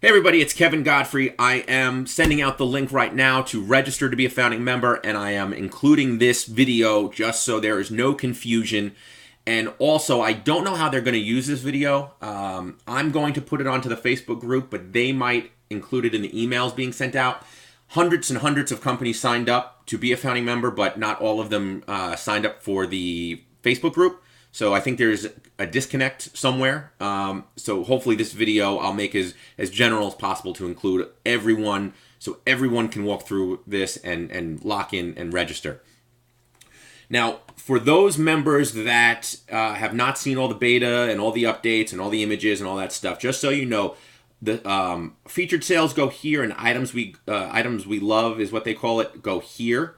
Hey everybody, it's Kevin Godfrey. I am sending out the link right now to register to be a founding member, and I am including this video just so there is no confusion. And also, I don't know how they're going to use this video. I'm going to put it onto the Facebook group, but they might include it in the emails being sent out. Hundreds and hundreds of companies signed up to be a founding member, but not all of them signed up for the Facebook group. So I think there's a disconnect somewhere. So hopefully this video I'll make as general as possible to include everyone, so everyone can walk through this and lock in and register. Now, for those members that have not seen all the beta and all the updates and all the images and all that stuff, just so you know, the featured sales go here, and items we love is what they call it, go here.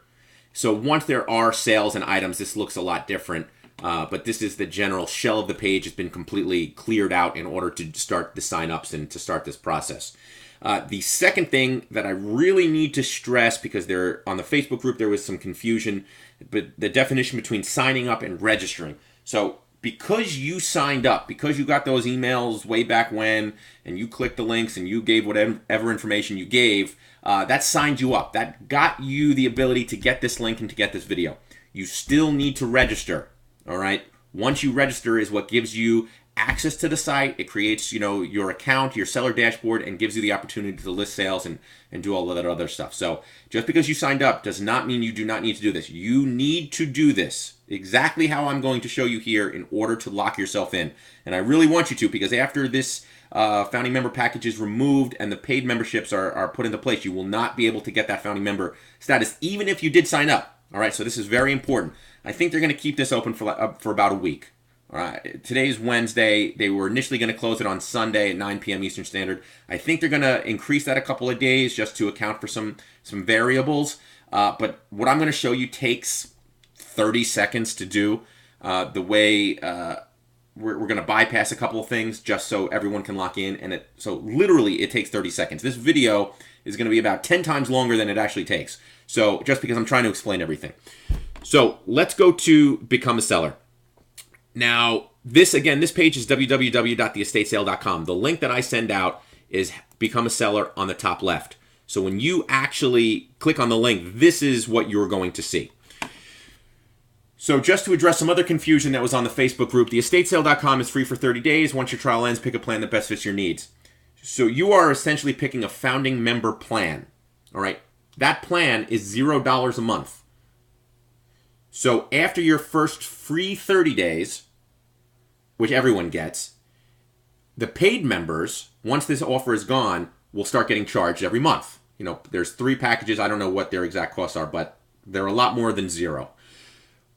So once there are sales and items, this looks a lot different. But this is the general shell of the page. Has been completely cleared out in order to start the sign-ups and to start this process. The second thing that I really need to stress, because on the Facebook group there was some confusion, but the definition between signing up and registering. So because you signed up, because you got those emails way back when, and you clicked the links and you gave whatever information you gave, that signed you up. That got you the ability to get this link and to get this video. You still need to register. All right. Once you register is what gives you access to the site. It creates, your account, your seller dashboard, and gives you the opportunity to list sales and do all of that other stuff. So just because you signed up does not mean you do not need to do this. You need to do this exactly how I'm going to show you here in order to lock yourself in. And I really want you to, because after this founding member package is removed and the paid memberships are put into place, you will not be able to get that founding member status, even if you did sign up. All right, so this is very important. I think they're going to keep this open for about a week. All right, today's Wednesday. They were initially going to close it on Sunday at 9 p.m. Eastern Standard. I think they're going to increase that a couple of days just to account for some variables. But what I'm going to show you takes 30 seconds to do. The way we're going to bypass a couple of things just so everyone can lock in. And so literally it takes 30 seconds. This video is going to be about 10 times longer than it actually takes. So just because I'm trying to explain everything. So let's go to Become a Seller. Now, this page is www.theestatesale.com. The link that I send out is Become a Seller on the top left. So when you actually click on the link, this is what you're going to see. So just to address some other confusion that was on the Facebook group, theestatesale.com is free for 30 days. Once your trial ends, pick a plan that best fits your needs. So you are essentially picking a founding member plan. All right. That plan is $0 a month. So after your first free 30 days, which everyone gets, the paid members, once this offer is gone, will start getting charged every month. There's 3 packages. I don't know what their exact costs are, but they're a lot more than 0.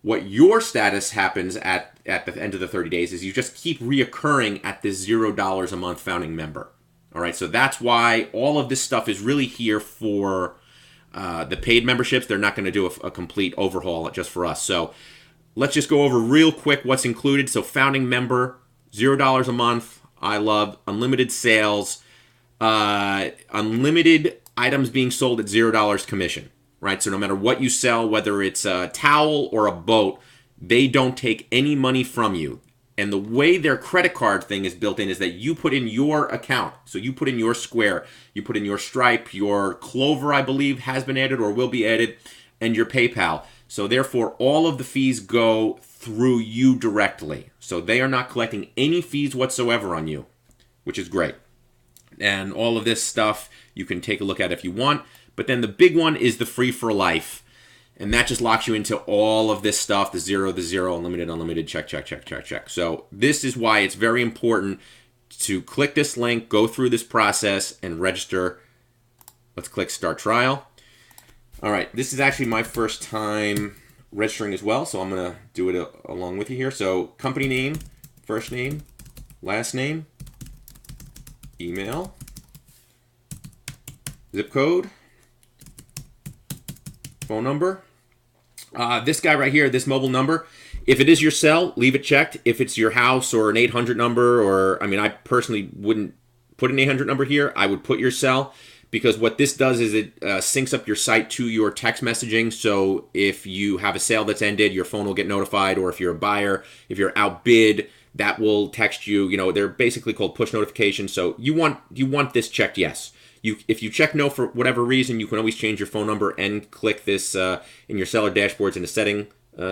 What your status happens at the end of the 30 days is you just keep reoccurring at this $0 a month founding member. All right, so that's why all of this stuff is really here for the paid memberships. They're not going to do a complete overhaul just for us. So let's just go over real quick what's included. So founding member, $0 a month. I love unlimited sales, unlimited items being sold at $0 commission, right? So no matter what you sell, whether it's a towel or a boat, they don't take any money from you. And the way their credit card thing is built in is that you put in your account. So you put in your Square, you put in your Stripe, your Clover, I believe, has been added or will be added, and your PayPal. So therefore, all of the fees go through you directly. So they are not collecting any fees whatsoever on you, which is great. And all of this stuff you can take a look at if you want. But then the big one is the free for life. And that just locks you into all of this stuff, the zero, unlimited, check. So this is why it's very important to click this link, go through this process, and register. Let's click Start Trial. All right, this is actually my first time registering as well, so I'm going to do it along with you here. So company name, first name, last name, email, zip code, phone number. This guy right here, this mobile number, if it is your cell, leave it checked. If it's your house or an 800 number, I personally wouldn't put an 800 number here. I would put your cell, because what this does is it syncs up your site to your text messaging. So if you have a sale that's ended, your phone will get notified, or if you're a buyer, if you're outbid, that will text you. You know, they're basically called push notifications. So you want this checked yes. If you check no for whatever reason, you can always change your phone number and click this in your seller dashboards in the setting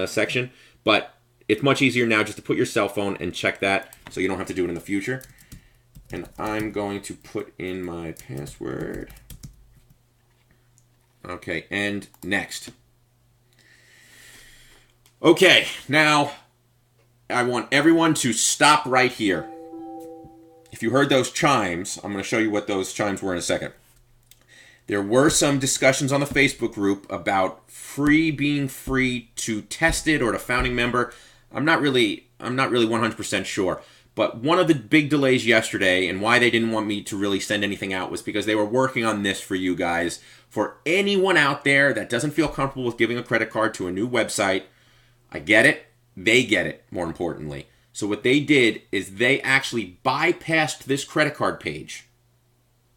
section. But it's much easier now just to put your cell phone and check that, so you don't have to do it in the future. And I'm going to put in my password. Okay, and next. Okay, now I want everyone to stop right here. If you heard those chimes, I'm going to show you what those chimes were in a second. There were some discussions on the Facebook group about being free to test it or to founding member. I'm not really 100% sure. But one of the big delays yesterday and why they didn't want me to really send anything out was because they were working on this for you guys. For anyone out there that doesn't feel comfortable with giving a credit card to a new website, I get it. They get it, more importantly. So what they did is they actually bypassed this credit card page.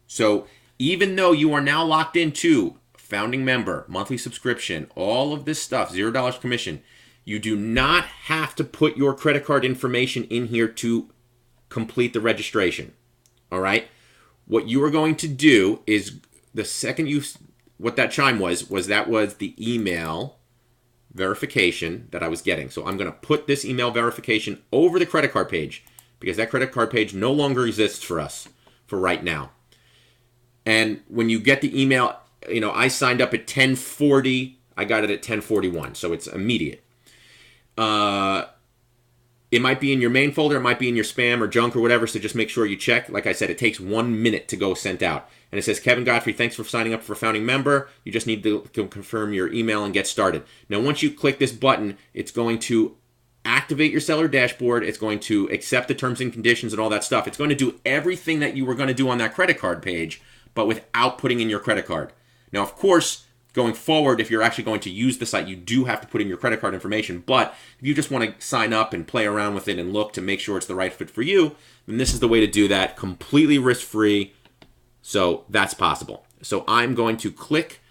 So even though you are now locked into founding member, monthly subscription, all of this stuff, $0 commission, you do not have to put your credit card information in here to complete the registration. All right? What you are going to do is the second what that chime was the email verification that I was getting. So I'm going to put this email verification over the credit card page because that credit card page no longer exists for us for right now. And when you get the email, you know, I signed up at 10:40. I got it at 10:41, so it's immediate. It might be in your main folder, it might be in your spam or junk or whatever, so just make sure you check. Like I said, it takes 1 minute to go sent out. And it says, Kevin Godfrey, thanks for signing up for founding member. You just need to confirm your email and get started. Now, once you click this button, it's going to activate your seller dashboard. It's going to accept the terms and conditions and all that stuff. It's going to do everything that you were going to do on that credit card page, but without putting in your credit card. Now, of course, going forward, if you're actually going to use the site, you do have to put in your credit card information. But if you just want to sign up and play around with it and look to make sure it's the right fit for you, then this is the way to do that, completely risk-free. So that's possible. So I'm going to click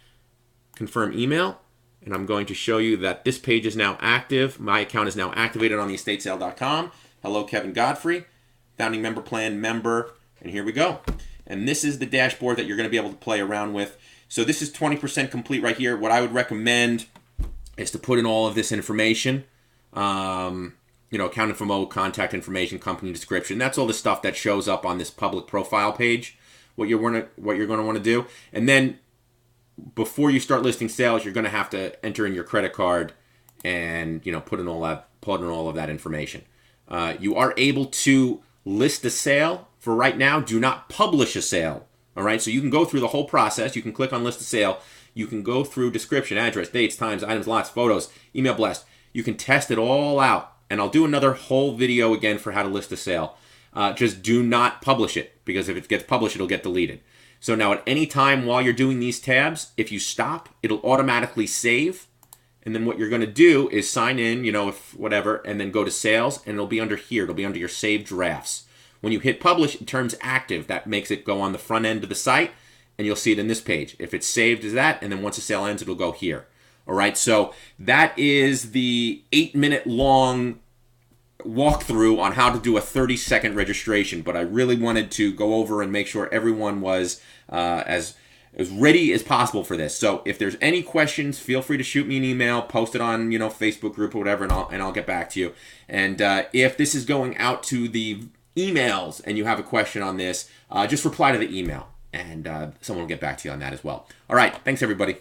confirm email, and I'm going to show you that this page is now active. My account is now activated on theestatesale.com. Hello, Kevin Godfrey, founding member plan member, and here we go. And this is the dashboard that you're going to be able to play around with. So this is 20% complete right here. What I would recommend is to put in all of this information. You know, account info, contact information, company description. That's all the stuff that shows up on this public profile page. What you're going to want to do. And then before you start listing sales, you're going to have to enter in your credit card and, you know, put in all of that information. You are able to list a sale. For right now, do not publish a sale. All right, so you can go through the whole process. You can click on list a sale. You can go through description, address, dates, times, items, lots, photos, email blast. You can test it all out. And I'll do another whole video again for how to list a sale. Just do not publish it, because if it gets published, it'll get deleted. So now at any time while you're doing these tabs, if you stop, it'll automatically save. And then what you're going to do is sign in, you know, if whatever, and then go to sales, and it'll be under here. It'll be under your saved drafts. When you hit publish, it turns active. That makes it go on the front end of the site, and you'll see it in this page. If it's saved as that, and then once the sale ends, it'll go here. All right, so that is the 8-minute long walkthrough on how to do a 30-second registration. But I really wanted to go over and make sure everyone was as ready as possible for this. So if there's any questions, feel free to shoot me an email, post it on, you know, Facebook group or whatever, and I'll get back to you. And if this is going out to the emails and you have a question on this, just reply to the email, and someone will get back to you on that as well. All right, thanks everybody.